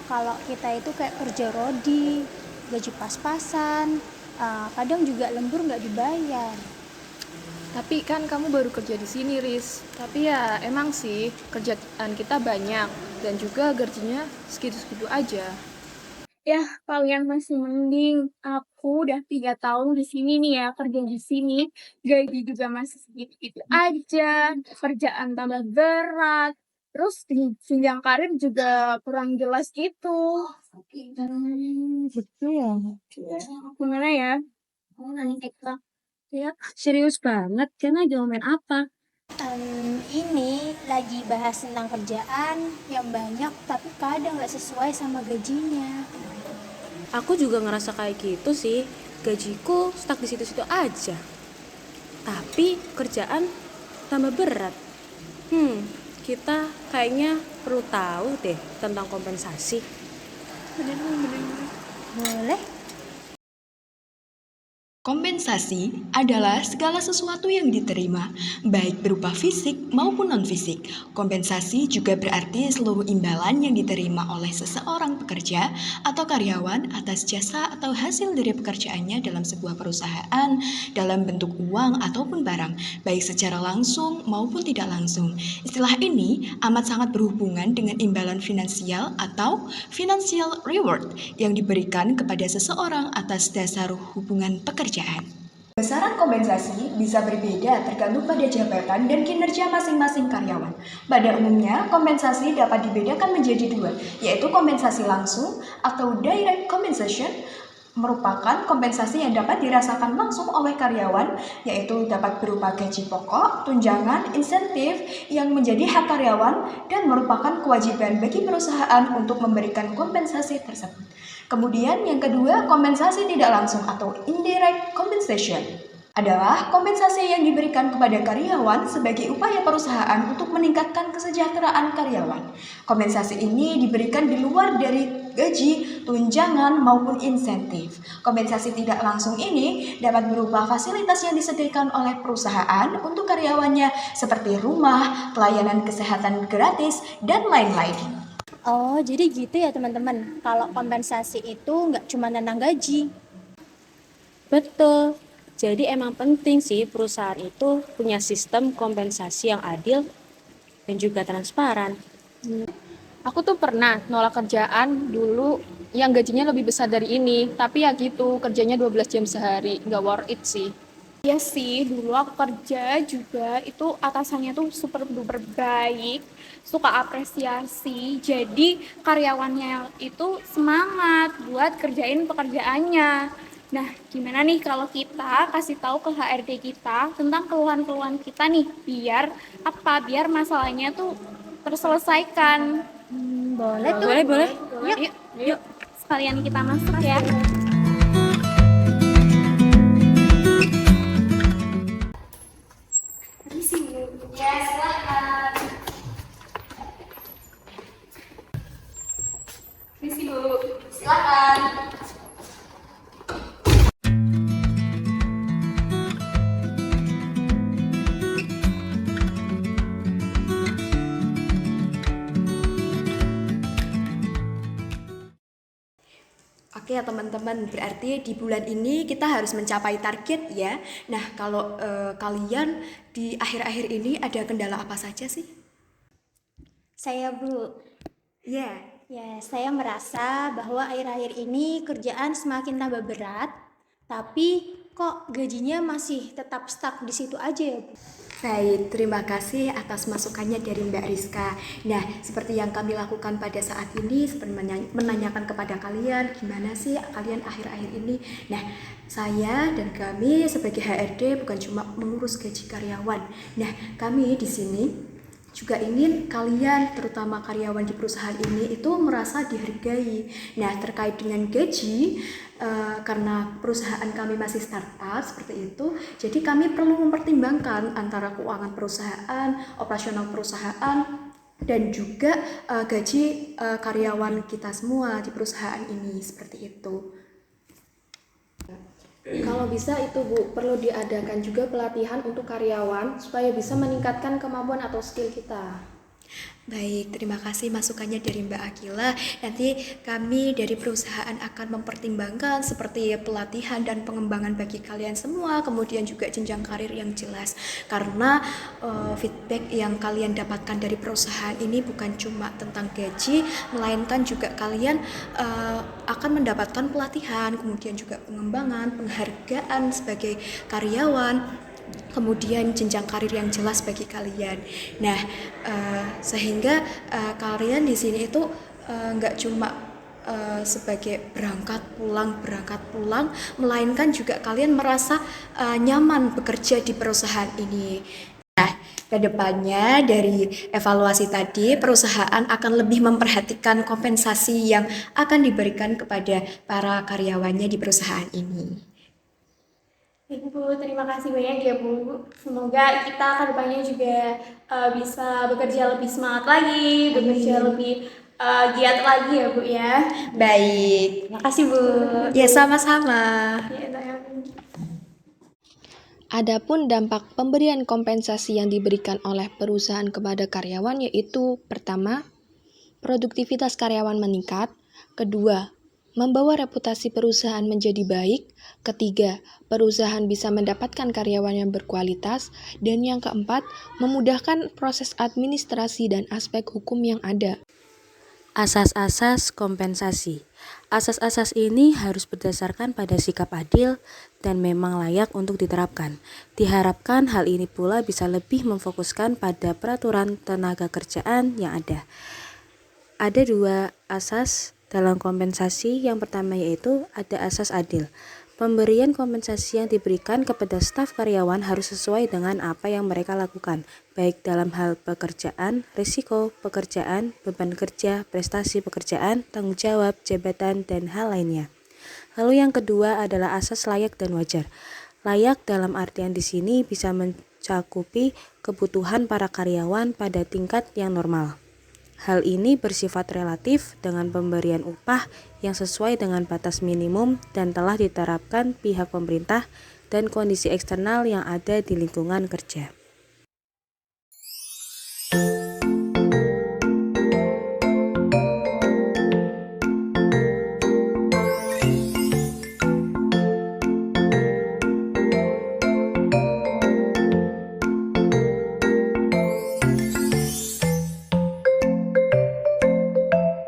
kalau kita itu kayak kerja rodi, gaji pas-pasan, kadang juga lembur nggak dibayar. Tapi kan kamu baru kerja di sini, Riz. Tapi ya emang sih kerjaan kita banyak dan juga gajinya segitu-segitu aja. Ya, kalian masih mending. Aku udah 3 tahun di sini nih ya, kerja di sini. Gaji juga masih segitu-gitu aja. Kerjaan tambah berat. Terus jenjang karir juga kurang jelas gitu. Betul ya. Gimana ya? Mau nanya kita. Ya, serius banget. Karena jawaban apa? Ini lagi bahas tentang kerjaan yang banyak tapi kadang nggak sesuai sama gajinya. Aku juga ngerasa kayak gitu sih. Gajiku stuck di situ-situ aja. Tapi kerjaan tambah berat. Kita kayaknya perlu tahu deh tentang kompensasi. Boleh? Kompensasi adalah segala sesuatu yang diterima, baik berupa fisik maupun non-fisik. Kompensasi juga berarti seluruh imbalan yang diterima oleh seseorang pekerja atau karyawan atas jasa atau hasil dari pekerjaannya dalam sebuah perusahaan dalam bentuk uang ataupun barang, baik secara langsung maupun tidak langsung. Istilah ini amat sangat berhubungan dengan imbalan finansial atau financial reward yang diberikan kepada seseorang atas dasar hubungan pekerjaan. Besaran kompensasi bisa berbeda tergantung pada jabatan dan kinerja masing-masing karyawan. Pada umumnya, kompensasi dapat dibedakan menjadi dua, yaitu kompensasi langsung atau direct compensation, merupakan kompensasi yang dapat dirasakan langsung oleh karyawan, yaitu dapat berupa gaji pokok, tunjangan, insentif yang menjadi hak karyawan dan merupakan kewajiban bagi perusahaan untuk memberikan kompensasi tersebut. Kemudian yang kedua, kompensasi tidak langsung atau indirect compensation adalah kompensasi yang diberikan kepada karyawan sebagai upaya perusahaan untuk meningkatkan kesejahteraan karyawan. Kompensasi ini diberikan di luar dari gaji, tunjangan, maupun insentif. Kompensasi tidak langsung ini dapat berupa fasilitas yang disediakan oleh perusahaan untuk karyawannya seperti rumah, pelayanan kesehatan gratis, dan lain-lain. Oh, jadi gitu ya teman-teman. Kalau kompensasi itu nggak cuma tentang gaji. Betul. Jadi emang penting sih perusahaan itu punya sistem kompensasi yang adil dan juga transparan. Aku tuh pernah nolak kerjaan dulu yang gajinya lebih besar dari ini. Tapi ya gitu, kerjanya 12 jam sehari. Nggak worth it sih. Iya sih, dulu aku kerja juga itu atasannya tuh super duper baik, suka apresiasi. Jadi karyawannya itu semangat buat kerjain pekerjaannya. Nah, gimana nih kalau kita kasih tahu ke HRD kita tentang keluhan-keluhan kita nih, biar apa? Biar masalahnya tuh terselesaikan. Boleh tuh. Boleh. Yuk, sekalian kita masuk ya. Ya, silakan. Misi Bu, silakan. Oke ya teman-teman, berarti di bulan ini kita harus mencapai target ya. Nah, kalau kalian di akhir-akhir ini ada kendala apa saja sih? Saya Bu. Ya. Ya, saya merasa bahwa akhir-akhir ini kerjaan semakin tambah berat, tapi kok gajinya masih tetap stuck di situ aja ya, Bu? Baik, terima kasih atas masukannya dari Mbak Rizka. Nah, seperti yang kami lakukan pada saat ini, seperti menanyakan kepada kalian, gimana sih kalian akhir-akhir ini? Nah, saya dan kami sebagai HRD bukan cuma mengurus gaji karyawan. Nah, kami di sini juga ingin kalian, terutama karyawan di perusahaan ini, itu merasa dihargai. Nah, terkait dengan gaji, karena perusahaan kami masih startup seperti itu, jadi kami perlu mempertimbangkan antara keuangan perusahaan, operasional perusahaan, dan juga gaji karyawan kita semua di perusahaan ini, seperti itu. Kalau bisa itu Bu, perlu diadakan juga pelatihan untuk karyawan supaya bisa meningkatkan kemampuan atau skill kita. Baik, terima kasih masukannya dari Mbak Akila. Nanti kami dari perusahaan akan mempertimbangkan seperti pelatihan dan pengembangan bagi kalian semua, kemudian juga jenjang karir yang jelas. Karena feedback yang kalian dapatkan dari perusahaan ini bukan cuma tentang gaji, melainkan juga kalian akan mendapatkan pelatihan, kemudian juga pengembangan, penghargaan sebagai karyawan, kemudian jenjang karir yang jelas bagi kalian. Nah, sehingga kalian di sini itu nggak cuma sebagai berangkat pulang, melainkan juga kalian merasa nyaman bekerja di perusahaan ini. Nah, kedepannya dari evaluasi tadi, perusahaan akan lebih memperhatikan kompensasi yang akan diberikan kepada para karyawannya di perusahaan ini. Baik Bu, terima kasih banyak ya Bu. Semoga kita kedepannya juga bisa bekerja lebih semangat lagi, bekerja lebih giat lagi ya Bu ya. Baik, Terima kasih Bu. ya sama-sama. Ya, Adapun dampak pemberian kompensasi yang diberikan oleh perusahaan kepada karyawan yaitu pertama, produktivitas karyawan meningkat, kedua, membawa reputasi perusahaan menjadi baik, ketiga, perusahaan bisa mendapatkan karyawan yang berkualitas, dan yang keempat, memudahkan proses administrasi dan aspek hukum yang ada. Asas-asas kompensasi. Asas-asas ini harus berdasarkan pada sikap adil dan memang layak untuk diterapkan. Diharapkan hal ini pula bisa lebih memfokuskan pada peraturan tenaga kerjaan yang ada. Ada 2 asas dalam kompensasi. Yang pertama yaitu ada asas adil. Pemberian kompensasi yang diberikan kepada staf karyawan harus sesuai dengan apa yang mereka lakukan, baik dalam hal pekerjaan, risiko pekerjaan, beban kerja, prestasi pekerjaan, tanggung jawab, jabatan, dan hal lainnya. Lalu yang kedua adalah asas layak dan wajar. Layak dalam artian di sini bisa mencakupi kebutuhan para karyawan pada tingkat yang normal. Hal ini bersifat relatif dengan pemberian upah yang sesuai dengan batas minimum dan telah diterapkan pihak pemerintah dan kondisi eksternal yang ada di lingkungan kerja.